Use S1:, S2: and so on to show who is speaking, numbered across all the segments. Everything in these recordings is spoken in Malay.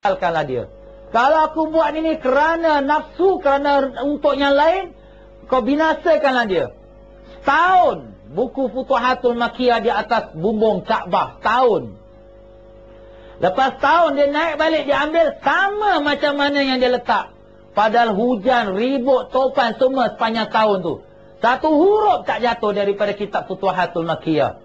S1: tinggalkanlah dia. Kalau aku buat ini kerana nafsu, kerana untuk yang lain, kau binasakanlah dia. Setahun buku Futuhatul Makkiyah di atas bumbung Kaabah. Tahun. Lepas tahun dia naik balik, dia ambil sama macam mana yang dia letak. Padahal hujan, ribut, topan semua sepanjang tahun tu. Satu huruf tak jatuh daripada kitab Futuhatul Makkiyah.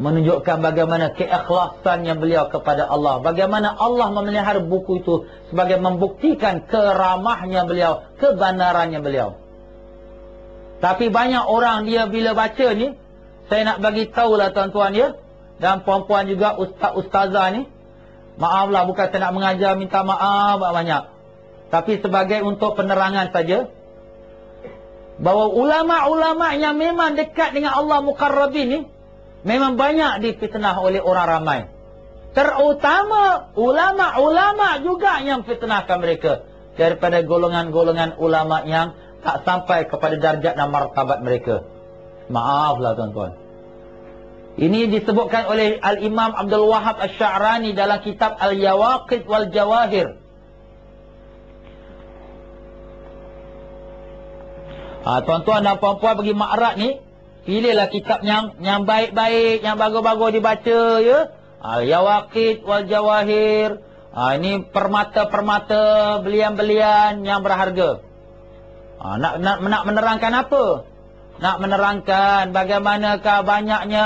S1: Menunjukkan bagaimana keikhlasannya beliau kepada Allah. Bagaimana Allah memelihara buku itu sebagai membuktikan keramahnya beliau, kebenarannya beliau. Tapi banyak orang dia bila baca ni, saya nak bagi tahulah tuan-tuan ya, dan puan-puan juga, ustaz-ustazah ni. Maaflah, bukan saya nak mengajar, minta maaf banyak. Tapi sebagai untuk penerangan saja, bahawa ulama-ulama yang memang dekat dengan Allah Muqarrabin ni, memang banyak difitnah oleh orang ramai. Terutama ulama-ulama juga yang fitnahkan mereka. Daripada golongan-golongan ulama yang tak sampai kepada darjat dan martabat mereka. Maaflah tuan-tuan. Ini disebutkan oleh Al-Imam Abdul Wahab Asy-Sya'rani dalam kitab Al-Yawaqit wal Jawahir. Tuan-tuan dan puan-puan pergi Ma'rad ni, pilihlah kitab yang baik-baik, yang bagus-bagus dibaca ya. Al-Yawaqit wal Jawahir. Ini permata-permata, belian-belian yang berharga. Nak menerangkan apa? Nak menerangkan bagaimanakah banyaknya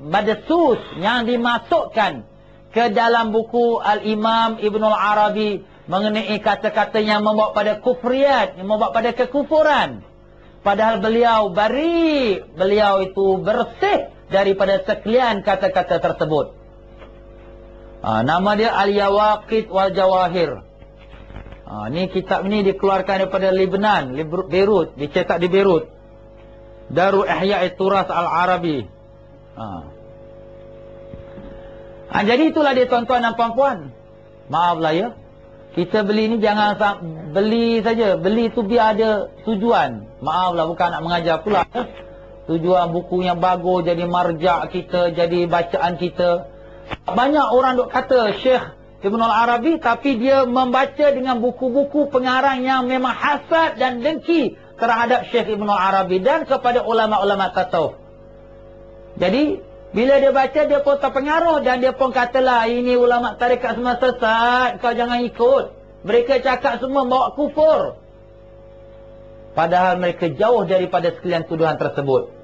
S1: madasus yang dimasukkan ke dalam buku Al-Imam Ibnul Arabi mengenai kata-kata yang membawa pada kufriyat, yang membawa pada kekufuran. Padahal beliau bari, beliau itu bersih daripada sekalian kata-kata tersebut. Nama dia Al-Yawaqit wal Jawahir. Ni kitab ni dikeluarkan daripada Lebanon, Beirut, dicetak di Beirut. Darul Ihya' Turas Al-Arabi. Jadi itulah dia tuan-tuan dan puan-puan. Maaflah ya. Kita beli ni jangan beli saja. Beli tu biar ada tujuan. Maaflah, bukan nak mengajar pula. Tujuan buku yang bagus jadi marjak kita, jadi bacaan kita. Banyak orang duk kata Syekh Ibnul Arabi, tapi dia membaca dengan buku-buku pengarang yang memang hasad dan dengki terhadap Syekh Ibnul Arabi dan kepada ulama-ulama tasawuf. Jadi bila dia baca, dia pun terpengaruh dan dia pun katalah, ini ulama tarekat semua sesat, kau jangan ikut. Mereka cakap semua bawa kufur. Padahal mereka jauh daripada sekalian tuduhan tersebut.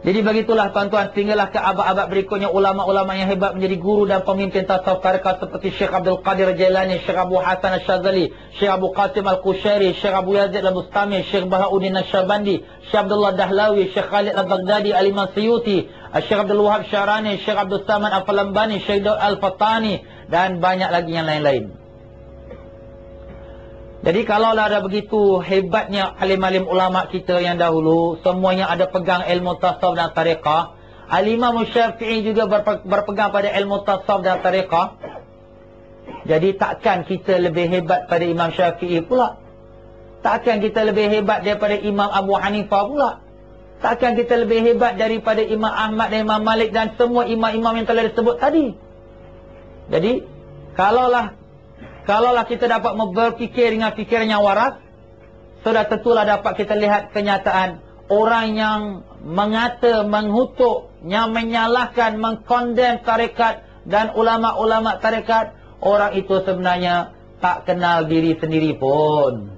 S1: Jadi begitulah tuan-tuan, tinggallah ke abad-abad berikutnya ulama-ulama yang hebat menjadi guru dan pemimpin tasawuf tarekat seperti Syekh Abdul Qadir Jailani, Syekh Abu Hasan Asy-Syadzali, Syekh Abu Qasim Al-Qushairi, Syekh Abu Yazid Al-Bustami, Syekh Bahauddin Asy-Syabandi, Syekh Abdullah Dahlawi, Syekh Khalid Al-Baghdadi, Al-Imam Suyuti, Syekh Abdul Wahab Syarani, Syekh Abdul Samad Al-Falambani, Syekh Daud Al-Fatani dan banyak lagi yang lain-lain. Jadi kalaulah ada begitu hebatnya alim-alim ulama kita yang dahulu, semuanya ada pegang ilmu tasawuf dan tariqah. Al-Imam Syafi'i juga berpegang pada ilmu tasawuf dan tariqah. Jadi takkan kita lebih hebat pada Imam Syafi'i pula. Takkan kita lebih hebat daripada Imam Abu Hanifah pula. Takkan kita lebih hebat daripada Imam Ahmad dan Imam Malik dan semua imam-imam yang telah disebut tadi. Jadi kalaulah kita dapat berfikir dengan fikiran yang waras, sudah tentulah dapat kita lihat kenyataan orang yang mengata, mengutuk, yang menyalahkan, mengkondem tarekat dan ulama-ulama tarekat. Orang itu sebenarnya tak kenal diri sendiri pun.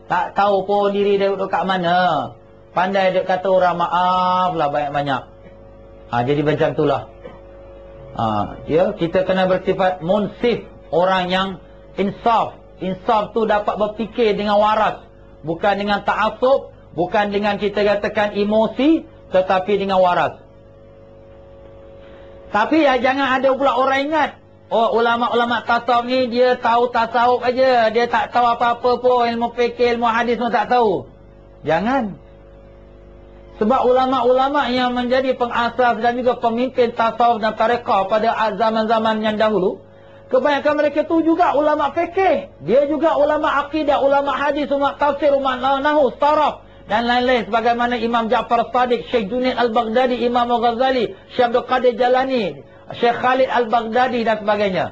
S1: Tak tahu pun diri dia duduk kat mana. Pandai dia kata orang maaflah banyak-banyak. Jadi macam itulah. Ya, kita kena bersifat munsif, orang yang insaf. Insaf tu dapat berfikir dengan waras, bukan dengan ta'assub, bukan dengan kita katakan emosi, tetapi dengan waras. Tapi ya jangan ada pula orang ingat, oh ulama-ulama tasawuf ni dia tahu tasawuf aja, dia tak tahu apa-apa pun, ilmu fikih, ilmu hadis pun tak tahu. Jangan. Sebab ulama-ulama yang menjadi pengasas dan juga pemimpin tasawuf dan tarekat pada zaman-zaman yang dahulu, kebanyakan mereka tu juga ulama fikih. Dia juga ulama akidah, ulama hadis, ulama tafsir, ulama nahwu, saraf dan lain-lain. Sebagaimana Imam Ja'far As-Sadiq, Syekh Junaid Al-Baghdadi, Imam Al-Ghazali, Syekh Abdul Qadir Jalani, Syekh Khalid Al-Baghdadi dan sebagainya.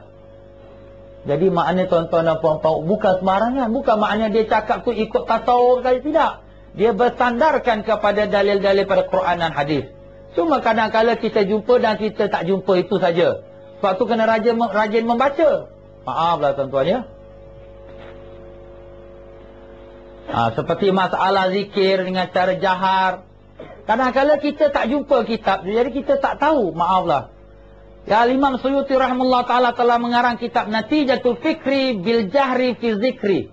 S1: Jadi maknanya tuan-tuan dan puan-puan, bukan sembarangan. Bukan maknanya dia cakap tu ikut tasawuf saja, tidak. Dia bersandarkan kepada dalil-dalil pada Quran dan hadis. Cuma kadang-kadang kita jumpa dan kita tak jumpa, itu saja. Sebab tu kena rajin membaca. Maaflah tuan-tuan ya. Seperti masalah zikir dengan cara jahar. Kadang-kadang kita tak jumpa kitab, jadi kita tak tahu. Maaflah. Ya, Imam Suyuti rahimahullah ta'ala telah mengarang kitab Natijatul Fikri bil Jahri fi Zikri.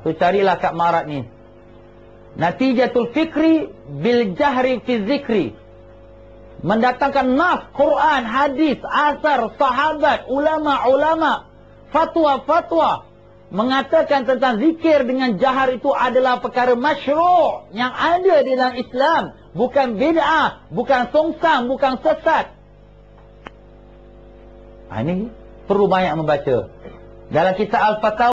S1: Tu carilah kat Marat ni. Natijatul Fikri bil Jahri fi Zikri. Mendatangkan nas, Quran, hadis, asar, sahabat, ulama-ulama, fatwa-fatwa. Mengatakan tentang zikir dengan jahar itu adalah perkara masyru' yang ada di dalam Islam. Bukan bid'ah, bukan songsang, bukan sesat. Ini perlu banyak membaca. Dalam kitab Al-Fatawa